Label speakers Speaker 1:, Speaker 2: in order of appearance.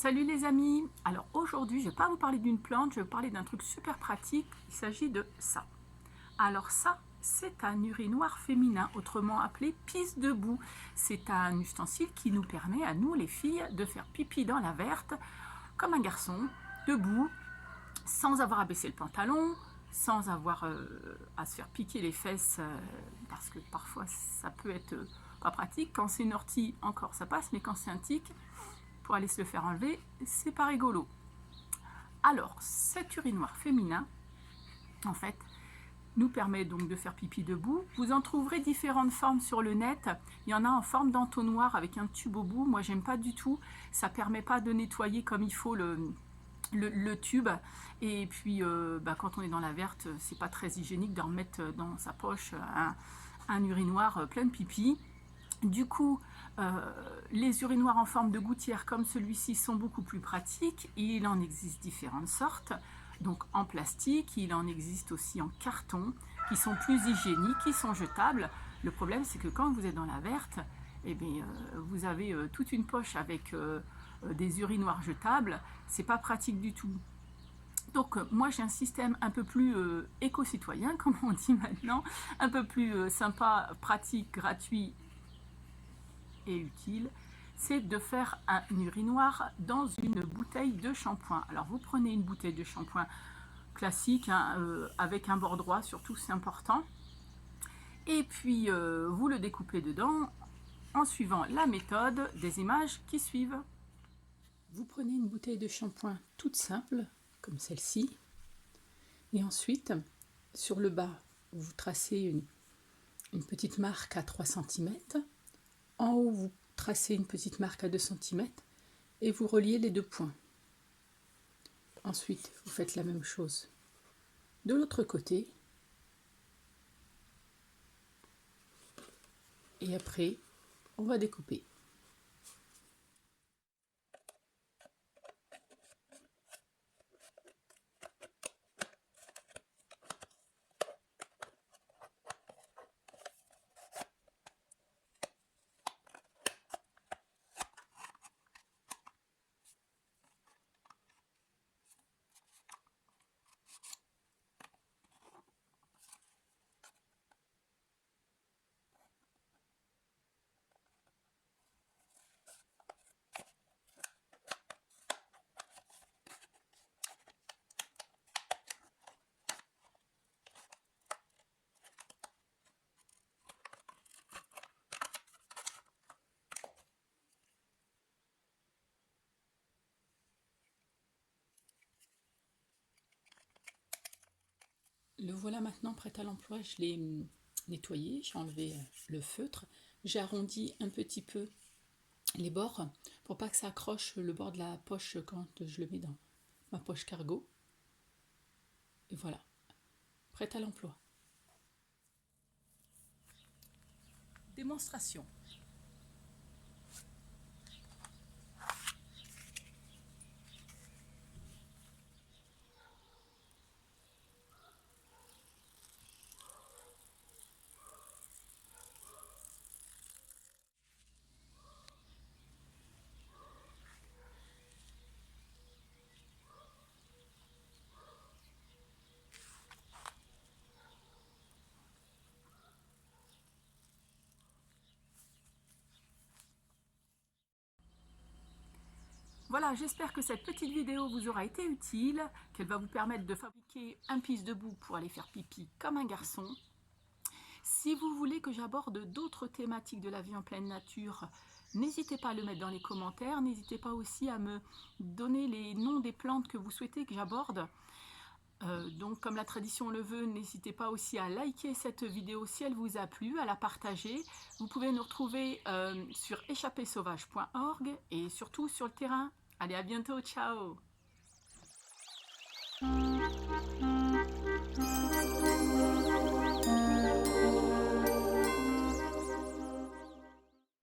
Speaker 1: Salut les amis. Alors aujourd'hui je ne vais pas vous parler d'une plante, je vais vous parler d'un truc super pratique. Il s'agit de ça. Alors ça, c'est un urinoir féminin, autrement appelé pisse debout. C'est un ustensile qui nous permet à nous les filles de faire pipi dans la verte comme un garçon, debout, sans avoir à baisser le pantalon, sans avoir à se faire piquer les fesses, parce que parfois ça peut être pas pratique. Quand c'est une ortie encore ça passe, mais quand c'est un tic, pour aller se le faire enlever, c'est pas rigolo. Alors, cet urinoir féminin, en fait, nous permet donc de faire pipi debout. Vous en trouverez différentes formes sur le net. Il y en a en forme d'entonnoir avec un tube au bout. Moi, j'aime pas du tout. Ça permet pas de nettoyer comme il faut le tube. Et puis, quand on est dans la verte, c'est pas très hygiénique de remettre dans sa poche un urinoir plein de pipi. Du coup, les urinoirs en forme de gouttière comme celui-ci sont beaucoup plus pratiques. Il en existe différentes sortes. Donc en plastique, il en existe aussi en carton, qui sont plus hygiéniques, qui sont jetables. Le problème, c'est que quand vous êtes dans la verte, eh bien, vous avez toute une poche avec des urinoirs jetables. C'est pas pratique du tout. Donc moi j'ai un système un peu plus éco-citoyen, comme on dit maintenant, un peu plus sympa, pratique, gratuit et utile, c'est de faire un urinoir dans une bouteille de shampoing. Alors vous prenez une bouteille de shampoing classique, hein, avec un bord droit surtout, c'est important, et puis vous le découpez dedans en suivant la méthode des images qui suivent. Vous prenez une bouteille de shampoing toute simple comme celle-ci, et ensuite sur le bas vous tracez une petite marque à 3 cm. En haut, vous tracez une petite marque à 2 cm et vous reliez les deux points. Ensuite, vous faites la même chose de l'autre côté. Et après, on va découper. Le voilà maintenant prêt à l'emploi. Je l'ai nettoyé, j'ai enlevé le feutre, j'ai arrondi un petit peu les bords pour pas que ça accroche le bord de la poche quand je le mets dans ma poche cargo. Et voilà, prêt à l'emploi. Démonstration. Voilà, j'espère que cette petite vidéo vous aura été utile, qu'elle va vous permettre de fabriquer un pisse debout pour aller faire pipi comme un garçon. Si vous voulez que j'aborde d'autres thématiques de la vie en pleine nature, n'hésitez pas à le mettre dans les commentaires. N'hésitez pas aussi à me donner les noms des plantes que vous souhaitez que j'aborde. Donc comme la tradition le veut, n'hésitez pas aussi à liker cette vidéo si elle vous a plu, à la partager. Vous pouvez nous retrouver sur échappésauvage.org et surtout sur le terrain. Allez, à bientôt, ciao!